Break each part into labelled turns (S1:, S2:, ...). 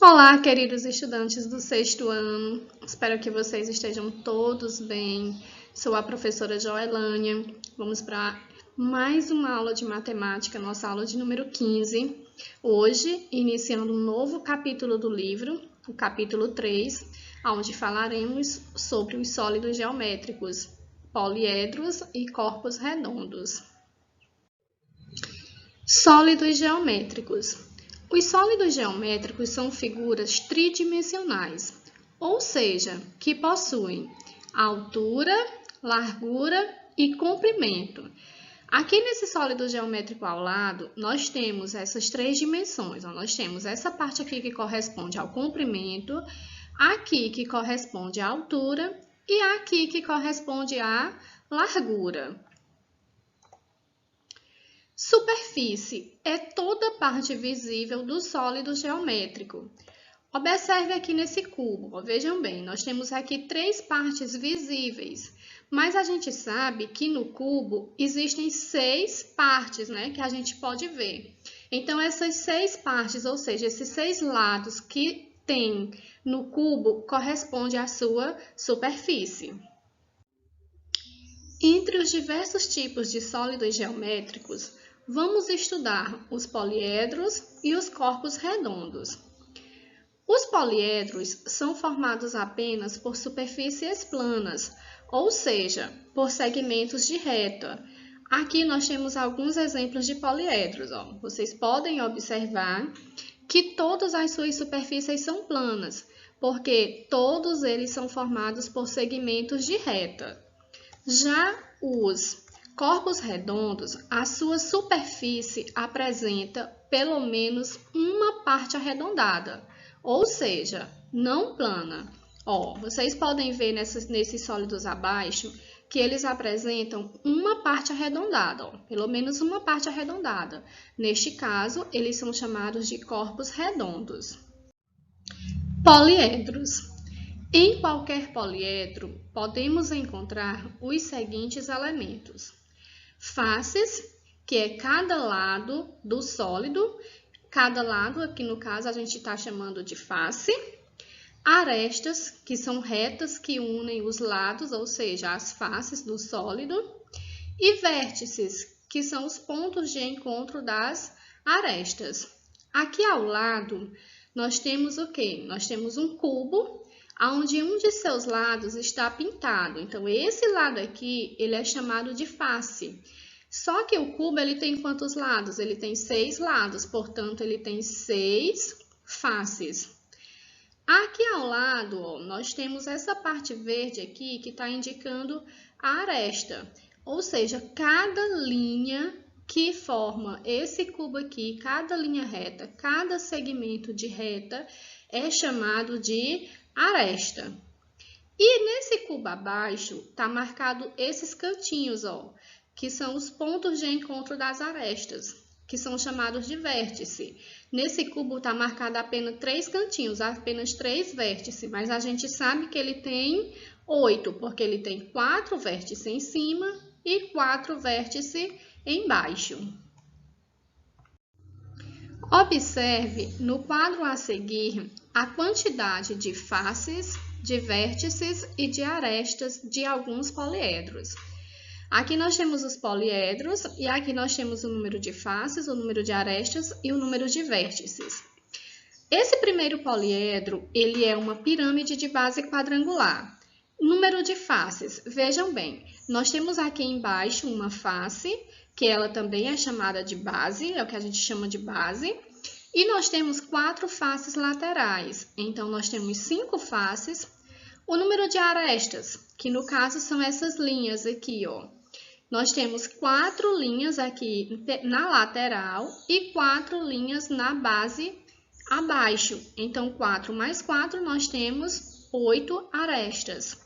S1: Olá, queridos estudantes do sexto ano. Espero que vocês estejam todos bem. Sou a professora Joelânia. Vamos para mais uma aula de matemática, nossa aula de número 15. Hoje, iniciando um novo capítulo do livro, o capítulo 3, onde falaremos sobre os sólidos geométricos, poliedros e corpos redondos. Sólidos geométricos. Os sólidos geométricos são figuras tridimensionais, ou seja, que possuem altura, largura e comprimento. Aqui nesse sólido geométrico ao lado, nós temos essas três dimensões. Nós temos essa parte aqui que corresponde ao comprimento, aqui que corresponde à altura e aqui que corresponde à largura. Superfície é toda a parte visível do sólido geométrico. Observe aqui nesse cubo, vejam bem, nós temos aqui três partes visíveis, mas a gente sabe que no cubo existem 6 partes, que a gente pode ver. Então, essas 6 partes, ou seja, esses 6 lados que tem no cubo, corresponde à sua superfície. Entre os diversos tipos de sólidos geométricos, vamos estudar os poliedros e os corpos redondos. Os poliedros são formados apenas por superfícies planas, ou seja, por segmentos de reta. Aqui nós temos alguns exemplos de poliedros. Vocês podem observar que todas as suas superfícies são planas, porque todos eles são formados por segmentos de reta. Já os corpos redondos, a sua superfície apresenta pelo menos uma parte arredondada, ou seja, não plana. Vocês podem ver nesses sólidos abaixo que eles apresentam uma parte arredondada, pelo menos uma parte arredondada. Neste caso, eles são chamados de corpos redondos. Poliedros. Em qualquer poliedro, podemos encontrar os seguintes elementos. Faces, que é cada lado do sólido. Cada lado, aqui no caso, a gente está chamando de face. Arestas, que são retas que unem os lados, ou seja, as faces do sólido. E vértices, que são os pontos de encontro das arestas. Aqui ao lado, nós temos o quê? Nós temos um cubo, onde um de seus lados está pintado. Então, esse lado aqui, ele é chamado de face. Só que o cubo, ele tem quantos lados? Ele tem 6 lados, portanto, ele tem 6 faces. Aqui ao lado, nós temos essa parte verde aqui, que está indicando a aresta. Ou seja, cada linha que forma esse cubo aqui, cada linha reta, cada segmento de reta, é chamado de aresta. E nesse cubo abaixo está marcado esses cantinhos, que são os pontos de encontro das arestas, que são chamados de vértice. Nesse cubo está marcado apenas 3 cantinhos, apenas 3 vértices, mas a gente sabe que ele tem 8, porque ele tem 4 vértices em cima e 4 vértices embaixo. Observe no quadro a seguir a quantidade de faces, de vértices e de arestas de alguns poliedros. Aqui nós temos os poliedros e aqui nós temos o número de faces, o número de arestas e o número de vértices. Esse primeiro poliedro, ele é uma pirâmide de base quadrangular. Número de faces, vejam bem, nós temos aqui embaixo uma face, que ela também é chamada de base, é o que a gente chama de base. E nós temos 4 faces laterais, então nós temos 5 faces. O número de arestas, que no caso são essas linhas aqui, Nós temos 4 linhas aqui na lateral e 4 linhas na base abaixo. Então, 4 mais 4, nós temos 8 arestas.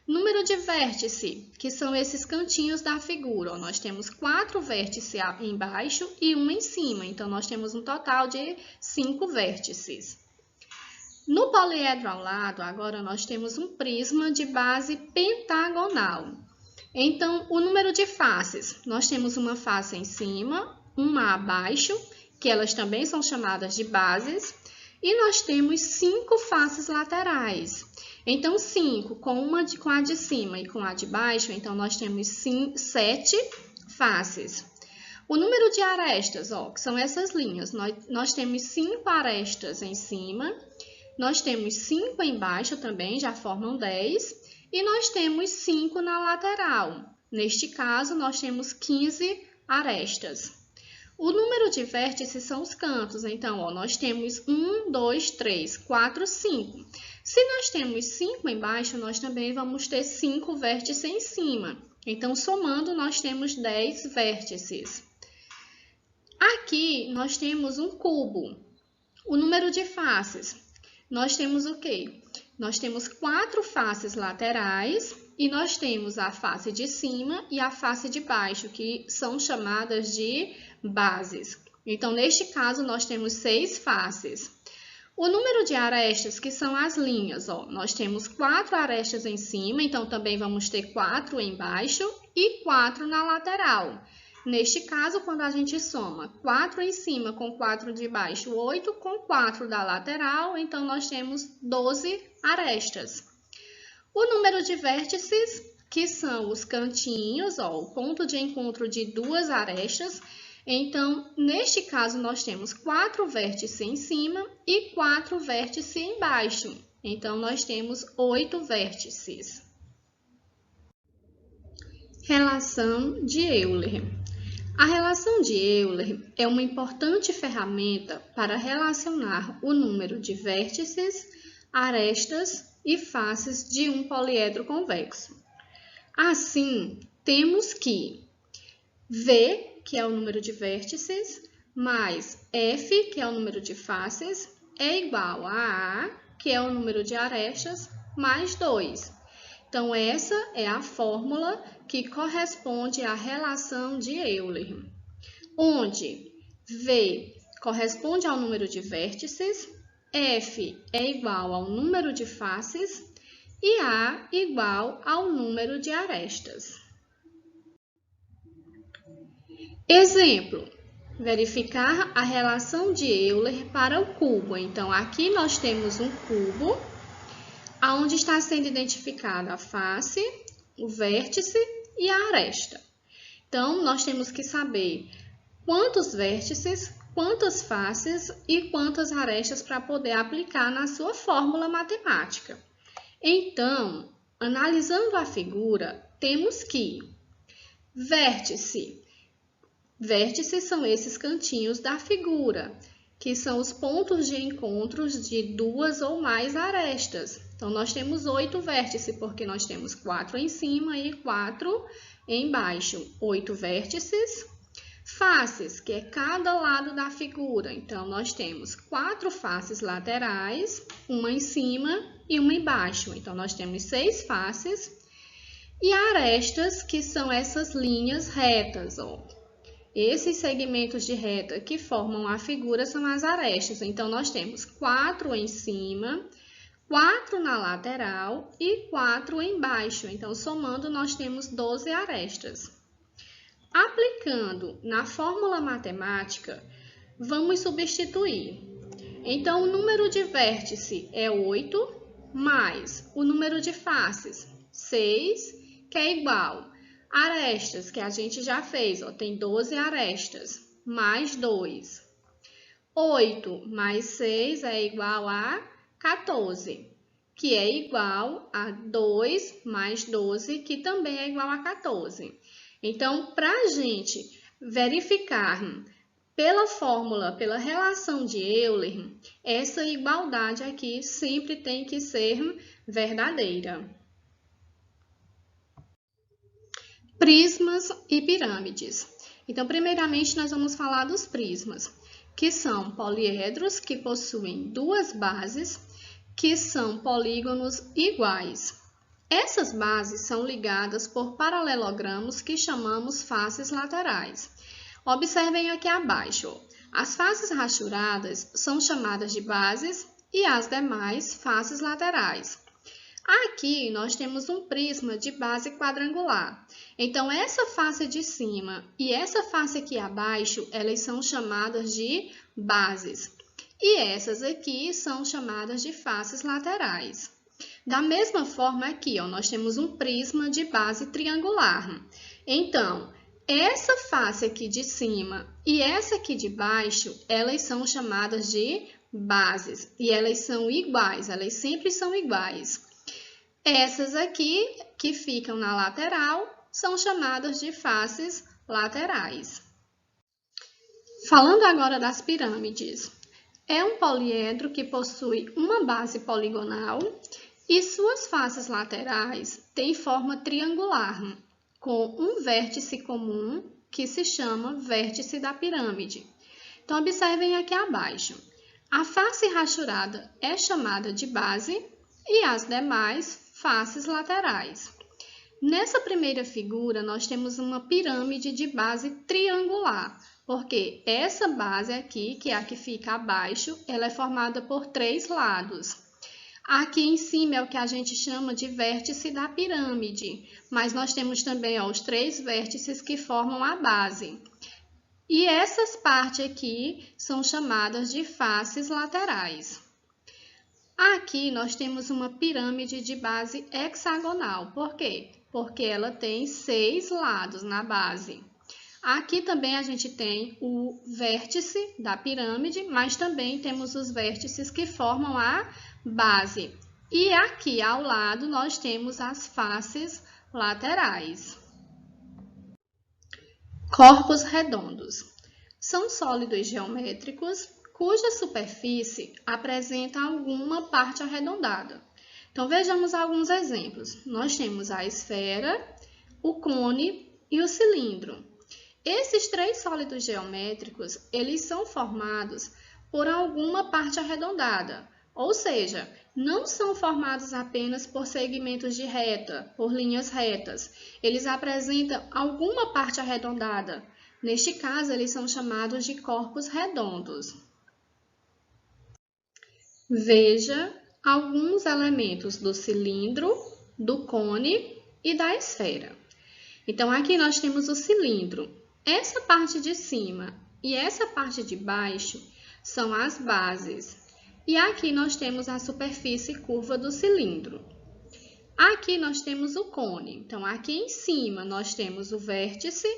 S1: Número de vértice, que são esses cantinhos da figura. Nós temos 4 vértices embaixo e 1 em cima. Então, nós temos um total de 5 vértices. No poliedro ao lado, agora nós temos um prisma de base pentagonal. Então, o número de faces, nós temos uma face em cima, uma abaixo, que elas também são chamadas de bases, E nós temos 5 faces laterais. Então, 5 com a de cima e com a de baixo, então nós temos 7 faces. O número de arestas, ó, que são essas linhas, nós temos 5 arestas em cima, nós temos 5 embaixo também, já formam 10, e nós temos 5 na lateral. Neste caso, nós temos 15 arestas. O número de vértices são os cantos, então, ó, nós temos 1, 2, 3, 4, 5. Se nós temos 5 embaixo, nós também vamos ter 5 vértices em cima. Então, somando, nós temos 10 vértices. Aqui, nós temos um cubo. O número de faces, nós temos o quê? Nós temos 4 faces laterais e nós temos a face de cima e a face de baixo, que são chamadas de bases. Então, neste caso, nós temos 6 faces. O número de arestas, que são as linhas, ó, nós temos 4 arestas em cima, então também vamos ter 4 embaixo e 4 na lateral. Neste caso, quando a gente soma 4 em cima com 4 de baixo, 8 com 4 da lateral, então nós temos 12 arestas. O número de vértices, que são os cantinhos, ó, o ponto de encontro de 2 arestas. Então, neste caso, nós temos 4 vértices em cima e 4 vértices embaixo. Então, nós temos 8 vértices. Relação de Euler. A relação de Euler é uma importante ferramenta para relacionar o número de vértices, arestas e faces de um poliedro convexo. Assim, temos que V, que é o número de vértices, mais F, que é o número de faces, é igual a A, que é o número de arestas, mais 2. Então, essa é a fórmula que corresponde à relação de Euler, onde V corresponde ao número de vértices, F é igual ao número de faces e A igual ao número de arestas. Exemplo, verificar a relação de Euler para o cubo. Então, aqui nós temos um cubo, onde está sendo identificada a face, o vértice e a aresta. Então, nós temos que saber quantos vértices, quantas faces e quantas arestas para poder aplicar na sua fórmula matemática. Então, analisando a figura, temos que vértices são esses cantinhos da figura, que são os pontos de encontros de 2 ou mais arestas. Então, nós temos 8 vértices, porque nós temos 4 em cima e 4 embaixo. 8 vértices. Faces, que é cada lado da figura. Então, nós temos 4 faces laterais, uma em cima e uma embaixo. Então, nós temos 6 faces. E arestas, que são essas linhas retas, ó. Esses segmentos de reta que formam a figura são as arestas. Então, nós temos 4 em cima, 4 na lateral e 4 embaixo. Então, somando, nós temos 12 arestas. Aplicando na fórmula matemática, vamos substituir. Então, o número de vértice é 8, mais o número de faces, 6, que é igual a arestas, que a gente já fez, ó, tem 12 arestas, mais 2. 8 mais 6 é igual a 14, que é igual a 2 mais 12, que também é igual a 14. Então, para a gente verificar pela fórmula, pela relação de Euler, essa igualdade aqui sempre tem que ser verdadeira. Prismas e pirâmides. Então, primeiramente, nós vamos falar dos prismas, que são poliedros que possuem 2 bases, que são polígonos iguais. Essas bases são ligadas por paralelogramos que chamamos faces laterais. Observem aqui abaixo. As faces rachuradas são chamadas de bases e as demais faces laterais. Aqui nós temos um prisma de base quadrangular. Então, essa face de cima e essa face aqui abaixo, elas são chamadas de bases. E essas aqui são chamadas de faces laterais. Da mesma forma aqui, ó, nós temos um prisma de base triangular. Então, essa face aqui de cima e essa aqui de baixo, elas são chamadas de bases. E elas são iguais, elas sempre são iguais. Essas aqui, que ficam na lateral, são chamadas de faces laterais. Falando agora das pirâmides. É um poliedro que possui uma base poligonal e suas faces laterais têm forma triangular, com um vértice comum que se chama vértice da pirâmide. Então, observem aqui abaixo. A face rachurada é chamada de base e as demais faces laterais. Nessa primeira figura, nós temos uma pirâmide de base triangular, porque essa base aqui, que é a que fica abaixo, ela é formada por 3 lados. Aqui em cima é o que a gente chama de vértice da pirâmide, mas nós temos também os 3 vértices que formam a base. E essas partes aqui são chamadas de faces laterais. Aqui nós temos uma pirâmide de base hexagonal. Por quê? Porque ela tem 6 lados na base. Aqui também a gente tem o vértice da pirâmide, mas também temos os vértices que formam a base. E aqui ao lado nós temos as faces laterais. Corpos redondos. São sólidos geométricos cuja superfície apresenta alguma parte arredondada. Então, vejamos alguns exemplos. Nós temos a esfera, o cone e o cilindro. Esses 3 sólidos geométricos, eles são formados por alguma parte arredondada, ou seja, não são formados apenas por segmentos de reta, por linhas retas. Eles apresentam alguma parte arredondada. Neste caso, eles são chamados de corpos redondos. Veja alguns elementos do cilindro, do cone e da esfera. Então, aqui nós temos o cilindro. Essa parte de cima e essa parte de baixo são as bases. E aqui nós temos a superfície curva do cilindro. Aqui nós temos o cone. Então, aqui em cima nós temos o vértice.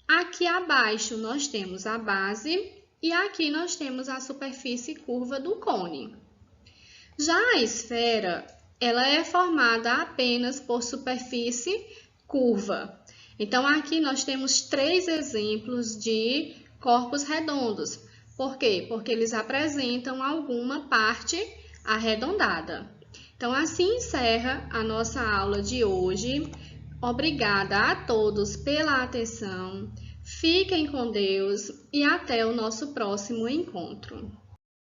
S1: Aqui abaixo nós temos a base. E aqui nós temos a superfície curva do cone. Já a esfera, ela é formada apenas por superfície curva. Então, aqui nós temos 3 exemplos de corpos redondos. Por quê? Porque eles apresentam alguma parte arredondada. Então, assim encerra a nossa aula de hoje. Obrigada a todos pela atenção. Fiquem com Deus e até o nosso próximo encontro.